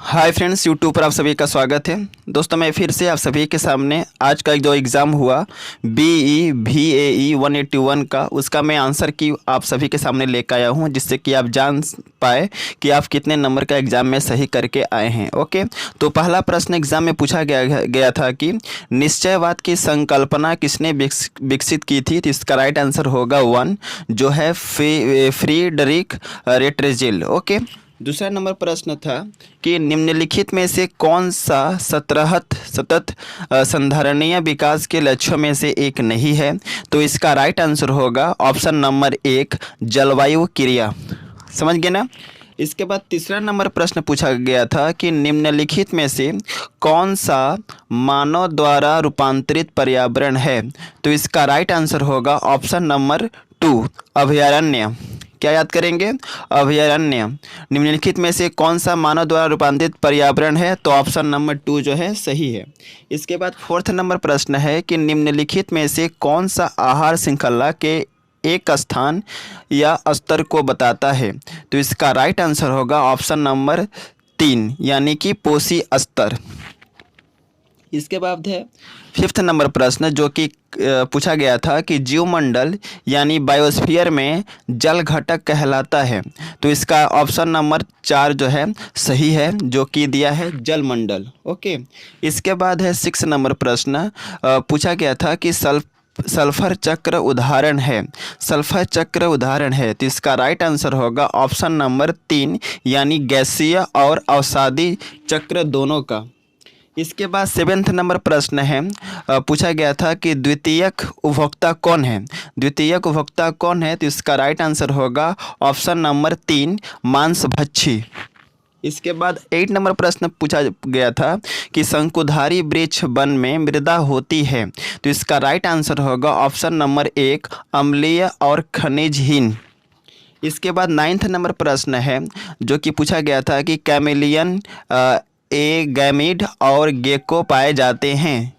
Hi friends, YouTube पर आप सभी का स्वागत है। दोस्तों, मैं फिर से आप सभी के सामने आज का जो एग्ज़ाम हुआ BE-VAE 181 का, उसका मैं आंसर की आप सभी के सामने लेकर आया हूं, जिससे कि आप जान पाए कि आप कितने नंबर का एग्ज़ाम में सही करके आए हैं। ओके, तो पहला प्रश्न एग्ज़ाम में पूछा गया था कि निश्चयवाद की संकल्पना किसने विकसित की थी। तो इसका राइट आंसर होगा 1, जो है फ्रीडरिक रेटरेजिल। ओके, दूसरा नंबर प्रश्न था कि निम्नलिखित में से कौन सा सतत संधारणीय विकास के लक्ष्यों में से एक नहीं है। तो इसका राइट आंसर होगा ऑप्शन नंबर 1, जलवायु क्रिया। समझ गए ना। इसके बाद तीसरा नंबर प्रश्न पूछा गया था कि निम्नलिखित में से कौन सा मानव द्वारा रूपांतरित पर्यावरण है। तो इसका राइट आंसर होगा ऑप्शन नंबर 2, अभयारण्य। क्या याद करेंगे? अभयारण्य। निम्नलिखित में से कौन सा मानव द्वारा रूपांतरित पर्यावरण है। तो ऑप्शन नंबर 2 जो है सही है। इसके बाद फोर्थ नंबर प्रश्न है कि निम्नलिखित में से कौन सा आहार श्रृंखला के एक स्थान या स्तर को बताता है। तो इसका राइट आंसर होगा ऑप्शन नंबर 3, यानी कि पोषी स्तर। इसके बाद है फिफ्थ नंबर प्रश्न, जो कि पूछा गया था कि जीवमंडल यानी बायोस्फीयर में जल घटक कहलाता है। तो इसका ऑप्शन नंबर 4 जो है सही है, जो कि दिया है जलमंडल। ओके, इसके बाद है 6 नंबर प्रश्न, पूछा गया था कि सल्फर चक्र उदाहरण है। सल्फर चक्र उदाहरण है। तो इसका राइट आंसर होगा ऑप्शन नंबर 3, यानी गैसीय और अवसादी चक्र दोनों का। इसके बाद 7वें नंबर प्रश्न है, पूछा गया था कि द्वितीयक उपभोक्ता कौन है। द्वितीयक उपभोक्ता कौन है। तो इसका राइट आंसर होगा ऑप्शन नंबर 3, मांसभक्षी। इसके बाद 8 नंबर प्रश्न पूछा गया था कि शंकुधारी वृक्ष वन में मृदा होती है। तो इसका राइट आंसर होगा ऑप्शन नंबर 1, अम्लीय और खनिजहीन। इसके बाद 9th नंबर प्रश्न है, जो कि पूछा गया था कि कैमेलियन गैमीड और गेको पाए जाते हैं।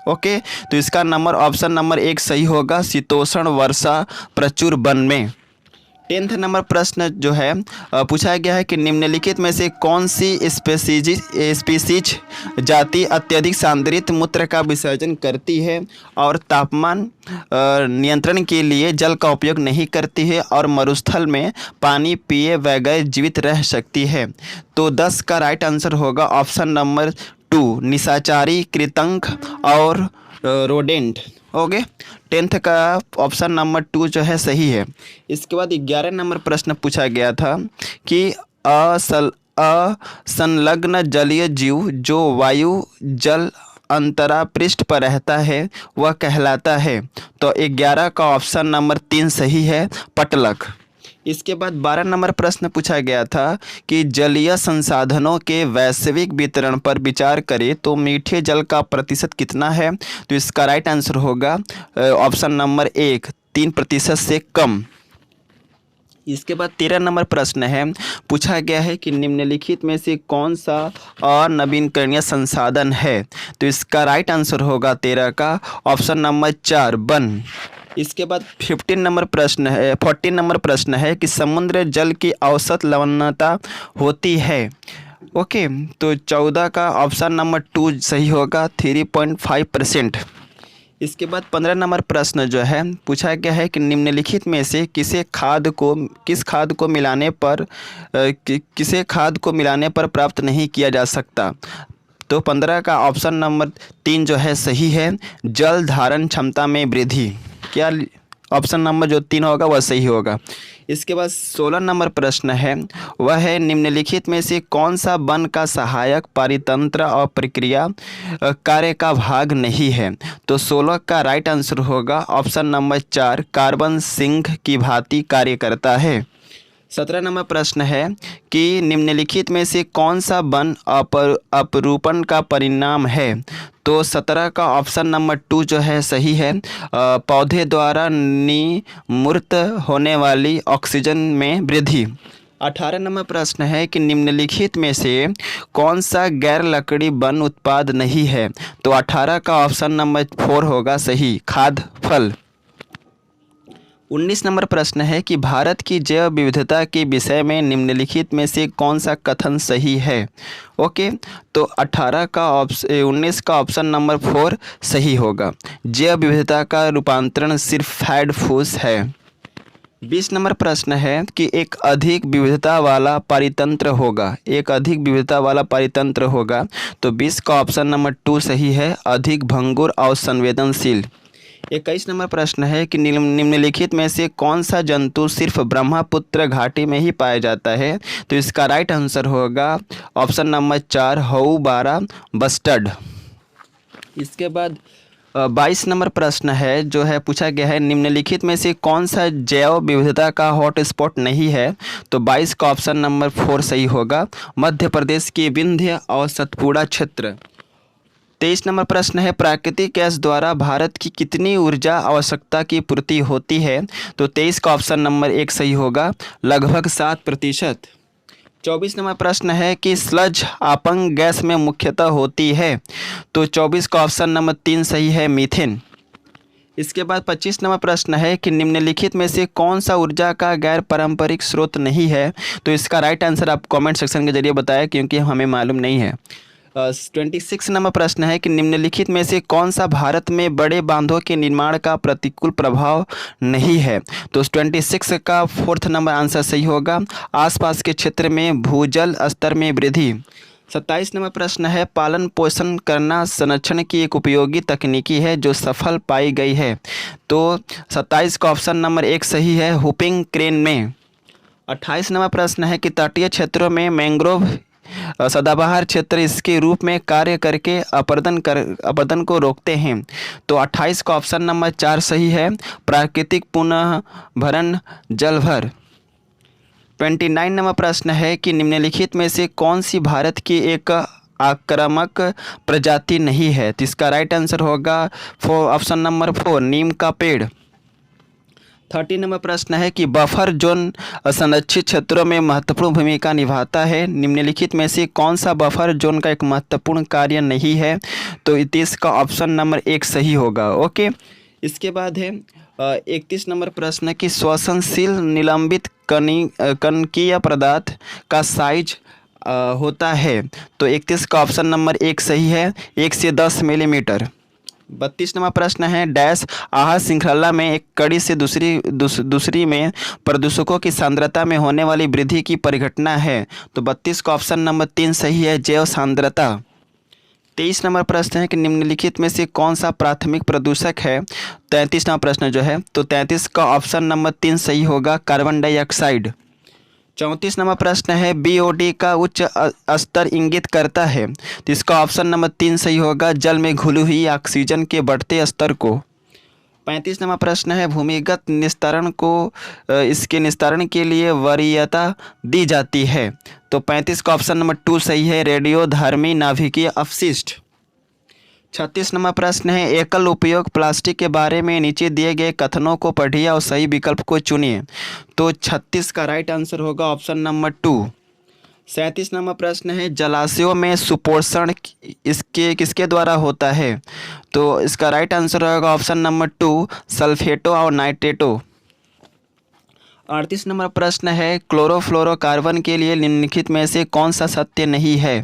ओके, तो इसका नंबर ऑप्शन नंबर 1 सही होगा, शीतोष्ण वर्षा प्रचुर वन में। 10th नंबर प्रश्न जो है पूछा गया है कि निम्नलिखित में से कौन सी स्पीसीज जाति अत्यधिक सांद्रित मूत्र का विसर्जन करती है और तापमान नियंत्रण के लिए जल का उपयोग नहीं करती है और मरुस्थल में पानी पिए बगैर जीवित रह सकती है। तो 10 का राइट आंसर होगा ऑप्शन नंबर 2, निशाचारी, कृंतक और रोडेंट। ओके, 10th का ऑप्शन नंबर 2 जो है सही है। इसके बाद 11 नंबर प्रश्न पूछा गया था कि असंलग्न जलीय जीव जो वायु जल अंतरा पृष्ठ पर रहता है वह कहलाता है। तो 11 का ऑप्शन नंबर 3 सही है, पटलक। इसके बाद 12 नंबर प्रश्न पूछा गया था कि जलीय संसाधनों के वैश्विक वितरण पर विचार करें तो मीठे जल का प्रतिशत कितना है। तो इसका राइट आंसर होगा ऑप्शन नंबर 1, 3% से कम। इसके बाद 13 नंबर प्रश्न है, पूछा गया है कि निम्नलिखित में से कौन सा अनवीनकरणीय संसाधन है। तो इसका राइट आंसर होगा 13 का ऑप्शन नंबर 4, वन। इसके बाद 14 नंबर प्रश्न है कि समुद्र जल की औसत लवणता होती है। ओके, तो 14 का ऑप्शन नंबर 2 सही होगा, 3.5%। इसके बाद 15 नंबर प्रश्न जो है पूछा गया है कि निम्नलिखित में से किसे खाद को मिलाने पर प्राप्त नहीं किया जा सकता। तो 15 का ऑप्शन नंबर 3 जो है सही है, जल धारण क्षमता में वृद्धि। क्या ऑप्शन नंबर जो 3 होगा वह सही होगा। इसके बाद 16 नंबर प्रश्न है, वह है निम्नलिखित में से कौन सा वन का सहायक पारितंत्र और प्रक्रिया कार्य का भाग नहीं है। तो 16 का राइट आंसर होगा ऑप्शन नंबर 4, कार्बन सिंक की भांति कार्य करता है। 17 नंबर प्रश्न है कि निम्नलिखित में से कौन सा वन अपरूपण का परिणाम है। तो 17 का ऑप्शन नंबर 2 जो है सही है, पौधे द्वारा निर्मुक्त होने वाली ऑक्सीजन में वृद्धि। 18 नंबर प्रश्न है कि निम्नलिखित में से कौन सा गैर लकड़ी वन उत्पाद नहीं है। तो 18 का ऑप्शन नंबर 4 होगा सही, खाद्य फल। 19 नंबर प्रश्न है कि भारत की जैव विविधता के विषय में निम्नलिखित में से कौन सा कथन सही है। ओके, तो 19 का ऑप्शन नंबर 4 सही होगा। जैव विविधता का रूपांतरण सिर्फ फैड फूस है। 20 नंबर प्रश्न है कि एक अधिक विविधता वाला पारितंत्र होगा। एक अधिक विविधता वाला पारितंत्र होगा, तो 20 का ऑप्शन नंबर 2 सही है, अधिक भंगुर और संवेदनशील। 21 नंबर प्रश्न है कि निम्नलिखित में से कौन सा जंतु सिर्फ ब्रह्मपुत्र घाटी में ही पाया जाता है। तो इसका राइट आंसर होगा ऑप्शन नंबर 4 हऊ बारा बस्टर्ड। इसके बाद 22 नंबर प्रश्न है जो है पूछा गया है निम्नलिखित में से कौन सा जैव विविधता का हॉटस्पॉट नहीं है। तो 22 का ऑप्शन नंबर 4 सही होगा, मध्य प्रदेश के विंध्य और सतपुड़ा क्षेत्र। 23 नंबर प्रश्न है प्राकृतिक गैस द्वारा भारत की कितनी ऊर्जा आवश्यकता की पूर्ति होती है। तो 23 का ऑप्शन नंबर 1 सही होगा, लगभग 7%। 24 नंबर प्रश्न है कि स्लज अपंग गैस में मुख्यतः होती है। तो 24 का ऑप्शन नंबर 3 सही है, मीथेन। इसके बाद 25 नंबर प्रश्न है कि निम्नलिखित में से कौन सा ऊर्जा का गैर पारंपरिक स्रोत नहीं है। तो इसका राइट आंसर आप कमेंट सेक्शन के जरिए बताएं क्योंकि हमें मालूम नहीं है। 26 नंबर प्रश्न है कि निम्नलिखित में से कौन सा भारत में बड़े बांधों के निर्माण का प्रतिकूल प्रभाव नहीं है। तो 26 का 4th नंबर आंसर सही होगा, आसपास के क्षेत्र में भूजल स्तर में वृद्धि। 27 नंबर प्रश्न है पालन पोषण करना संरक्षण की एक उपयोगी तकनीकी है जो सफल पाई गई है। तो 27 का ऑप्शन नंबर 1 सही है, हुपिंग क्रेन में। 28 नंबर प्रश्न है कि तटीय क्षेत्रों में मैंग्रोव सदाबहार क्षेत्र इसके रूप में कार्य करके अपरदन को रोकते हैं। तो 28 का ऑप्शन नंबर 4 सही है, प्राकृतिक पुनः भरण जलभर। 29 नंबर प्रश्न है कि निम्नलिखित में से कौन सी भारत की एक आक्रामक प्रजाति नहीं है। तो इसका राइट आंसर होगा ऑप्शन नंबर 4 नीम का पेड़। 30 नंबर प्रश्न है कि बफर जोन संरक्षित क्षेत्रों में महत्वपूर्ण भूमिका निभाता है। निम्नलिखित में से कौन सा बफर जोन का एक महत्वपूर्ण कार्य नहीं है। तो 31 का ऑप्शन नंबर 1 सही होगा। ओके, इसके बाद है 31 नंबर प्रश्न कि श्वसनशील निलंबित कणकीय पदार्थ का साइज होता है। तो 31 का ऑप्शन नंबर 1 सही है, 1 से 10 मिलीमीटर। 32 नंबर प्रश्न है डैश आहार श्रृंखला में एक कड़ी से दूसरी में प्रदूषकों की सांद्रता में होने वाली वृद्धि की परिघटना है। तो 32 का ऑप्शन नंबर 3 सही है, जैव सांद्रता। 23 नंबर प्रश्न है कि निम्नलिखित में से कौन सा प्राथमिक प्रदूषक है। 33 नंबर प्रश्न जो है तो 33 का ऑप्शन नंबर 3 सही होगा, कार्बन डाइऑक्साइड। 34 नंबर प्रश्न है BOD का उच्च स्तर इंगित करता है। तो इसका ऑप्शन नंबर 3 सही होगा, जल में घुली हुई ऑक्सीजन के बढ़ते स्तर को। 35 नंबर प्रश्न है भूमिगत निस्तारण को इसके निस्तारण के लिए वरीयता दी जाती है। तो 35 का ऑप्शन नंबर 2 सही है, रेडियोधर्मी नाभिकीय अपशिष्ट। 36 नंबर प्रश्न है एकल उपयोग प्लास्टिक के बारे में नीचे दिए गए कथनों को पढ़िए और सही विकल्प को चुनिए। तो 36 का राइट आंसर होगा ऑप्शन नंबर 2। 37 नंबर प्रश्न है जलाशयों में सुपोषण किसके द्वारा होता है। तो इसका राइट आंसर होगा ऑप्शन नंबर 2 सल्फेटो और नाइट्रेटो। 38 नंबर प्रश्न है क्लोरोफ्लोरोकार्बन के लिए निम्नलिखित में से कौन सा सत्य नहीं है।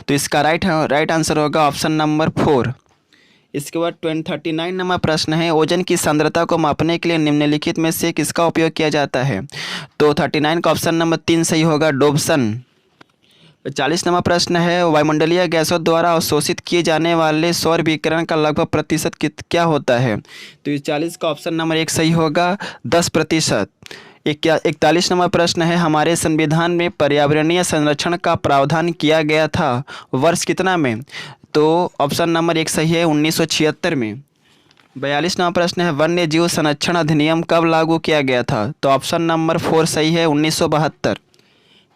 तो इसका राइट आंसर होगा ऑप्शन नंबर 4। इसके बाद 39 नंबर प्रश्न है ओजन की सांद्रता को मापने के लिए निम्नलिखित में से किसका उपयोग किया जाता है। तो 39 का ऑप्शन नंबर 3 सही होगा, डोब्सन। 40 नंबर प्रश्न है वायुमंडलीय गैसों द्वारा अवशोषित किए जाने वाले सौर विकिरण का लगभग प्रतिशत क्या होता है। तो 40 का ऑप्शन नंबर 1 सही होगा, 10%। 41 नंबर प्रश्न है हमारे संविधान में पर्यावरणीय संरक्षण का प्रावधान किया गया था, वर्ष कितना में। तो ऑप्शन नंबर 1 सही है, 1976 में। 42 नंबर प्रश्न है वन्य जीव संरक्षण अधिनियम कब लागू किया गया था। तो ऑप्शन नंबर 4 सही है, 1972।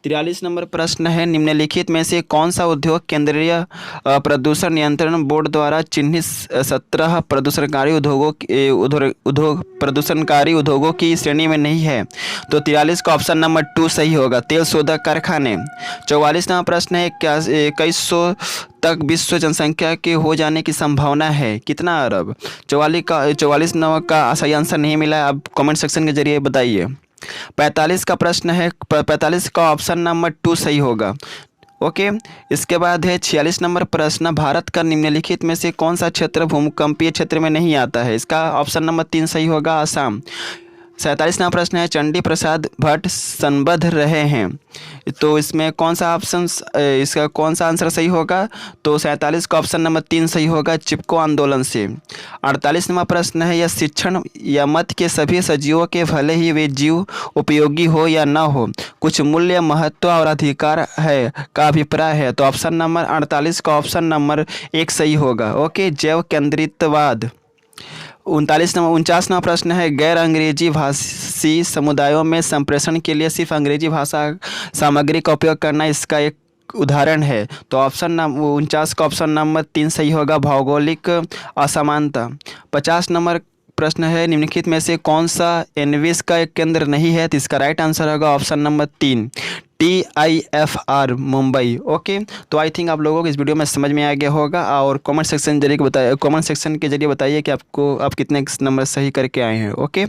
43 नंबर प्रश्न है, निम्नलिखित में से कौन सा उद्योग केंद्रीय प्रदूषण नियंत्रण बोर्ड द्वारा चिन्हित 17 प्रदूषणकारी उद्योगों की श्रेणी में नहीं है? तो 43 का ऑप्शन नंबर 2 सही होगा, तेल शोधक कारखाने। 44 नंबर प्रश्न है, क्या 2100 तक विश्व जनसंख्या के हो जाने की संभावना है? कितना अरब? 44 नंबर का सही आंसर नहीं मिला, आप कमेंट सेक्शन के जरिए बताइए। 45 का प्रश्न है, 45 का ऑप्शन नंबर 2 सही होगा। ओके, इसके बाद है 46 नंबर प्रश्न, भारत का निम्नलिखित में से कौन सा क्षेत्र भूकंपीय क्षेत्र में नहीं आता है? इसका ऑप्शन नंबर 3 सही होगा, आसाम। 47 नंबर प्रश्न है, चंडी प्रसाद भट्ट संबद्ध रहे हैं, तो इसमें कौन सा ऑप्शन, इसका कौन सा आंसर सही होगा? तो 47 का ऑप्शन नंबर 3 सही होगा, चिपको आंदोलन से। 48 नंबर प्रश्न है, यह शिक्षण या मत के सभी सजीवों के भले ही वे जीव उपयोगी हो या न हो कुछ मूल्य, महत्व और अधिकार है का अभिप्राय है? तो ऑप्शन नंबर 48 का ऑप्शन नंबर 1 सही होगा। ओके, जैव केंद्रितवाद। 49 नंबर प्रश्न है, गैर अंग्रेजी भाषी समुदायों में संप्रेषण के लिए सिर्फ अंग्रेजी भाषा सामग्री का उपयोग करना इसका एक उदाहरण है? तो ऑप्शन नंबर 49 का ऑप्शन नंबर 3 सही होगा, भौगोलिक असमानता। 50 नंबर प्रश्न है, निम्नलिखित में से कौन सा एनविस का एक केंद्र नहीं है? तो इसका राइट आंसर होगा option number 3, TIFR Mumbai. Okay, तो आई थिंक आप लोगों को इस वीडियो में समझ में आ गया होगा, और कमेंट सेक्शन के जरिए बताइए कि आप कितने नंबर सही करके आए हैं। ओके।